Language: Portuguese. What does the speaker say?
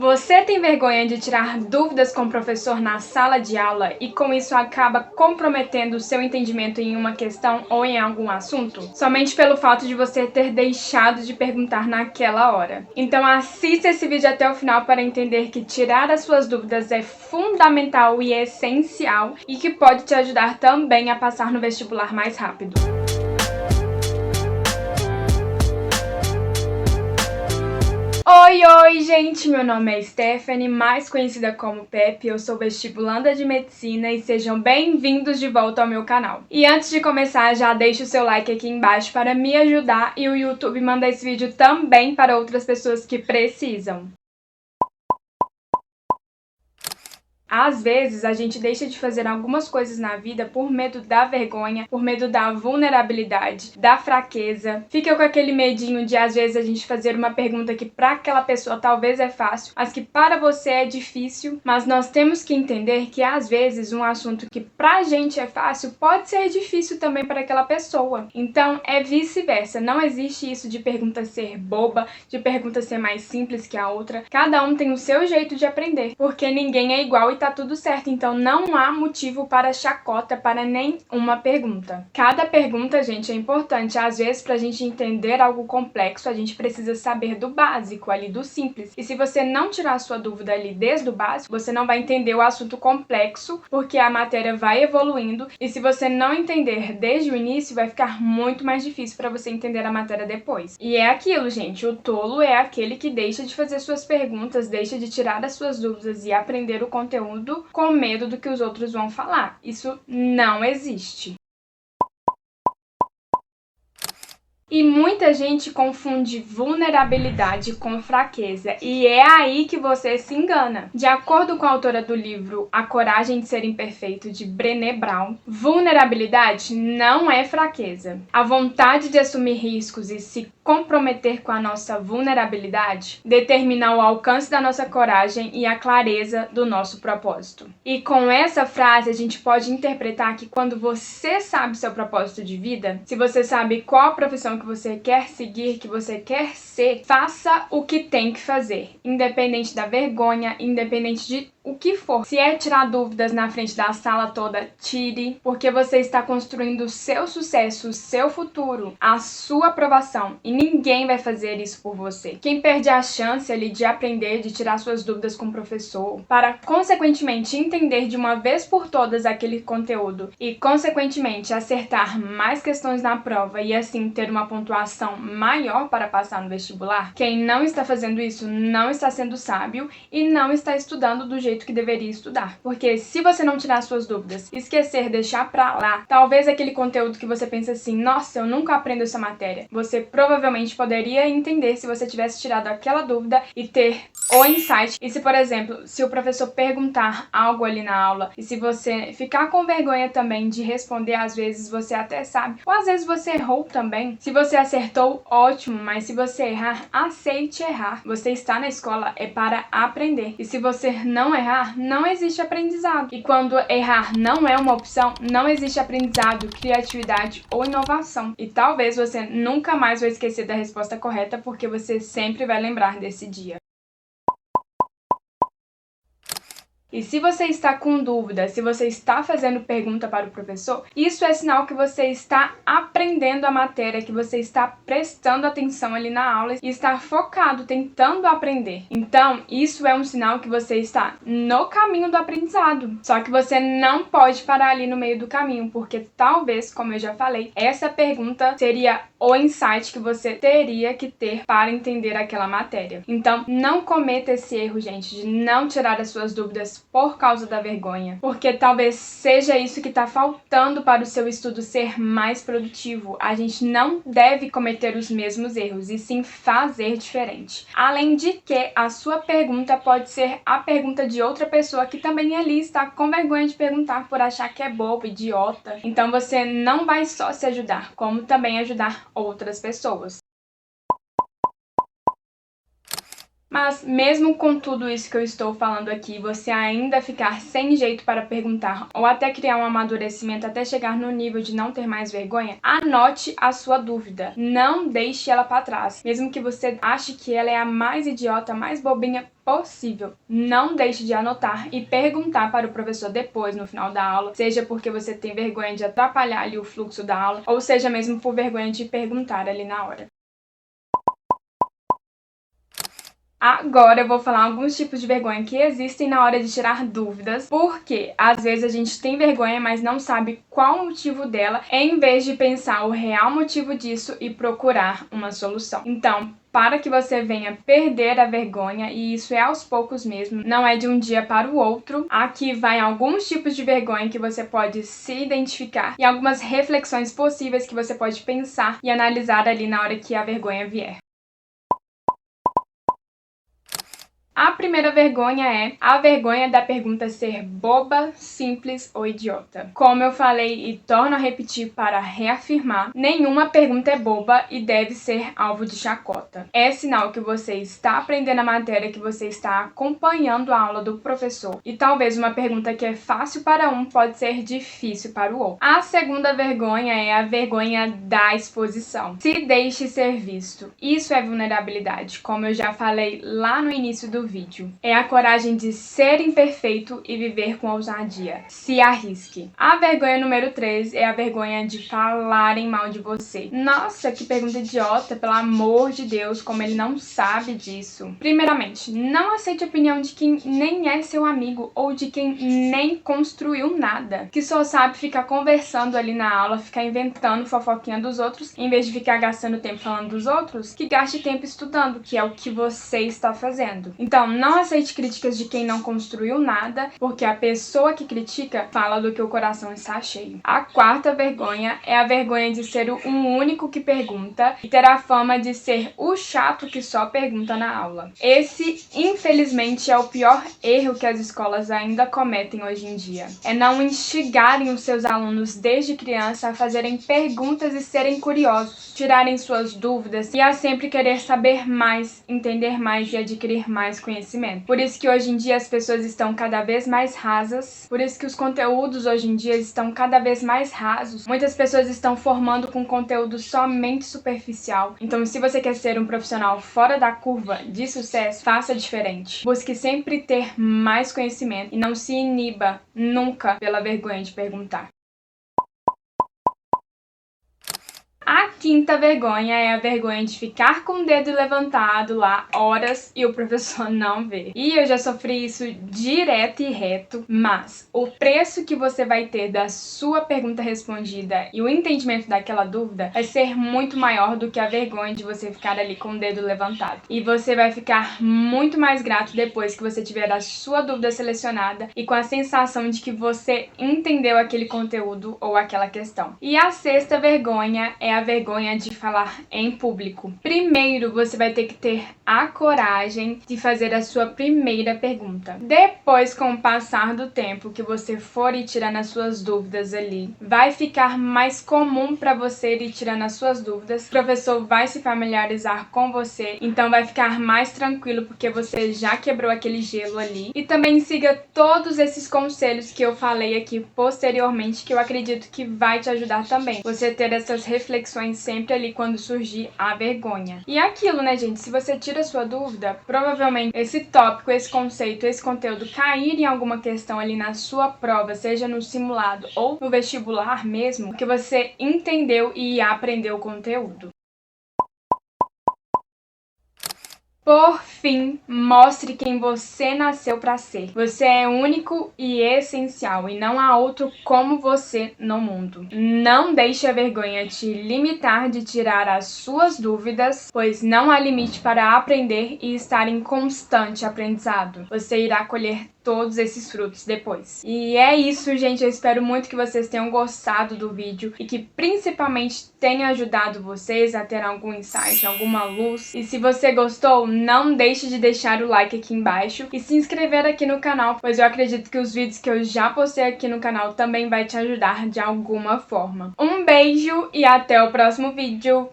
Você tem vergonha de tirar dúvidas com o professor na sala de aula e com isso acaba comprometendo o seu entendimento em uma questão ou em algum assunto? Somente pelo fato de você ter deixado de perguntar naquela hora. Então assista esse vídeo até o final para entender que tirar as suas dúvidas é fundamental e essencial e que pode te ajudar também a passar no vestibular mais rápido. Oi, gente! Meu nome é Stephanie, mais conhecida como Pepe, eu sou vestibulanda de medicina e sejam bem-vindos de volta ao meu canal. E antes de começar, já deixa o seu like aqui embaixo para me ajudar e o YouTube manda esse vídeo também para outras pessoas que precisam. Às vezes, a gente deixa de fazer algumas coisas na vida por medo da vergonha, por medo da vulnerabilidade, da fraqueza. Fica com aquele medinho de, às vezes, a gente fazer uma pergunta que para aquela pessoa talvez é fácil, mas que para você é difícil. Mas nós temos que entender que, às vezes, um assunto que pra gente é fácil pode ser difícil também para aquela pessoa. Então, é vice-versa. Não existe isso de pergunta ser boba, de pergunta ser mais simples que a outra. Cada um tem o seu jeito de aprender, porque ninguém é igual e tá tudo certo, então não há motivo para chacota para nenhuma pergunta. Cada pergunta, gente, é importante. Às vezes, pra gente entender algo complexo, a gente precisa saber do básico, ali do simples. E se você não tirar a sua dúvida ali desde o básico, você não vai entender o assunto complexo, porque a matéria vai evoluindo, e se você não entender desde o início, vai ficar muito mais difícil para você entender a matéria depois. E é aquilo, gente, o tolo é aquele que deixa de fazer suas perguntas, deixa de tirar as suas dúvidas e aprender o conteúdo com medo do que os outros vão falar. Isso não existe. E muita gente confunde vulnerabilidade com fraqueza, e é aí que você se engana. De acordo com a autora do livro A Coragem de Ser Imperfeito, de Brené Brown, vulnerabilidade não é fraqueza. A vontade de assumir riscos e se comprometer com a nossa vulnerabilidade determina o alcance da nossa coragem e a clareza do nosso propósito. E com essa frase, a gente pode interpretar que quando você sabe seu propósito de vida, se você sabe qual a profissão que você quer seguir, que você quer ser, faça o que tem que fazer, independente da vergonha, independente de o que for. Se é tirar dúvidas na frente da sala toda, tire, porque você está construindo o seu sucesso, o seu futuro, a sua aprovação, e ninguém vai fazer isso por você. Quem perde a chance ali de aprender, de tirar suas dúvidas com o professor, para consequentemente entender de uma vez por todas aquele conteúdo e consequentemente acertar mais questões na prova e assim ter uma pontuação maior para passar no vestibular, quem não está fazendo isso não está sendo sábio e não está estudando do jeito que deveria estudar. Porque se você não tirar suas dúvidas, esquecer, deixar pra lá, talvez aquele conteúdo que você pensa assim, nossa, eu nunca aprendo essa matéria, você provavelmente poderia entender se você tivesse tirado aquela dúvida e ter o insight. E se, por exemplo, se o professor perguntar algo ali na aula e se você ficar com vergonha também de responder, às vezes você até sabe, ou às vezes você errou também. Se você acertou, ótimo, mas se você errar, aceite errar. Você está na escola é para aprender. E se você não errar, não existe aprendizado. E quando errar não é uma opção, não existe aprendizado, criatividade ou inovação. E talvez você nunca mais vai esquecer da resposta correta, porque você sempre vai lembrar desse dia. E se você está com dúvida, se você está fazendo pergunta para o professor, isso é sinal que você está aprendendo a matéria, que você está prestando atenção ali na aula e está focado, tentando aprender. Então, isso é um sinal que você está no caminho do aprendizado. Só que você não pode parar ali no meio do caminho, porque talvez, como eu já falei, essa pergunta seria o insight que você teria que ter para entender aquela matéria. Então, não cometa esse erro, gente, de não tirar as suas dúvidas por causa da vergonha, porque talvez seja isso que está faltando para o seu estudo ser mais produtivo. A gente não deve cometer os mesmos erros, e sim fazer diferente. Além de que a sua pergunta pode ser a pergunta de outra pessoa que também ali está com vergonha de perguntar por achar que é bobo, idiota. Então você não vai só se ajudar, como também ajudar outras pessoas. Mas mesmo com tudo isso que eu estou falando aqui, você ainda ficar sem jeito para perguntar ou até criar um amadurecimento até chegar no nível de não ter mais vergonha, anote a sua dúvida. Não deixe ela para trás. Mesmo que você ache que ela é a mais idiota, mais bobinha possível, não deixe de anotar e perguntar para o professor depois, no final da aula, seja porque você tem vergonha de atrapalhar ali o fluxo da aula, ou seja mesmo por vergonha de perguntar ali na hora. Agora eu vou falar alguns tipos de vergonha que existem na hora de tirar dúvidas, porque às vezes a gente tem vergonha, mas não sabe qual o motivo dela, em vez de pensar o real motivo disso e procurar uma solução. Então, para que você venha perder a vergonha, e isso é aos poucos mesmo, não é de um dia para o outro, aqui vai alguns tipos de vergonha que você pode se identificar e algumas reflexões possíveis que você pode pensar e analisar ali na hora que a vergonha vier. A primeira vergonha é a vergonha da pergunta ser boba, simples ou idiota. Como eu falei e torno a repetir para reafirmar, nenhuma pergunta é boba e deve ser alvo de chacota. É sinal que você está aprendendo a matéria, que você está acompanhando a aula do professor. E talvez uma pergunta que é fácil para um pode ser difícil para o outro. A segunda vergonha é a vergonha da exposição. Se deixe ser visto. Isso é vulnerabilidade, como eu já falei lá no início do vídeo. É a coragem de ser imperfeito e viver com ousadia. Se arrisque. A vergonha número 3 é a vergonha de falarem mal de você. Nossa, que pergunta idiota, pelo amor de Deus, como ele não sabe disso. Primeiramente, não aceite a opinião de quem nem é seu amigo ou de quem nem construiu nada, que só sabe ficar conversando ali na aula, ficar inventando fofoquinha dos outros, em vez de ficar gastando tempo falando dos outros, que gaste tempo estudando, que é o que você está fazendo. Então, não aceite críticas de quem não construiu nada, porque a pessoa que critica fala do que o coração está cheio. A quarta vergonha é a vergonha de ser o único que pergunta e ter a fama de ser o chato que só pergunta na aula. Esse, infelizmente, é o pior erro que as escolas ainda cometem hoje em dia. É não instigarem os seus alunos desde criança a fazerem perguntas e serem curiosos, tirarem suas dúvidas e a sempre querer saber mais, entender mais e adquirir mais conhecimento. Por isso que hoje em dia as pessoas estão cada vez mais rasas, por isso que os conteúdos hoje em dia estão cada vez mais rasos. Muitas pessoas estão formando com conteúdo somente superficial. Então, se você quer ser um profissional fora da curva de sucesso, faça diferente. Busque sempre ter mais conhecimento e não se iniba nunca pela vergonha de perguntar. A quinta vergonha é a vergonha de ficar com o dedo levantado lá horas e o professor não ver. E eu já sofri isso direto e reto, mas o preço que você vai ter da sua pergunta respondida e o entendimento daquela dúvida vai ser muito maior do que a vergonha de você ficar ali com o dedo levantado. E você vai ficar muito mais grato depois que você tiver a sua dúvida selecionada e com a sensação de que você entendeu aquele conteúdo ou aquela questão. E a sexta vergonha é a vergonha de falar em público. Primeiro, você vai ter que ter a coragem de fazer a sua primeira pergunta. Depois, com o passar do tempo que você for ir tirando as suas dúvidas ali, vai ficar mais comum para você ir tirando as suas dúvidas. O professor vai se familiarizar com você, então vai ficar mais tranquilo porque você já quebrou aquele gelo ali. E também siga todos esses conselhos que eu falei aqui posteriormente, que eu acredito que vai te ajudar também. Você ter essas reflexões sempre ali quando surgir a vergonha. E é aquilo, né, gente? Se você tira a sua dúvida, provavelmente esse tópico, esse conceito, esse conteúdo cair em alguma questão ali na sua prova, seja no simulado ou no vestibular mesmo, que você entendeu e aprendeu o conteúdo. Por fim, mostre quem você nasceu para ser. Você é único e essencial e não há outro como você no mundo. Não deixe a vergonha te limitar de tirar as suas dúvidas, pois não há limite para aprender e estar em constante aprendizado. Você irá colher todos esses frutos depois. E é isso, gente. Eu espero muito que vocês tenham gostado do vídeo e que principalmente tenha ajudado vocês a ter algum insight, alguma luz. E se você gostou, não deixe de deixar o like aqui embaixo e se inscrever aqui no canal, pois eu acredito que os vídeos que eu já postei aqui no canal também vai te ajudar de alguma forma. Um beijo e até o próximo vídeo!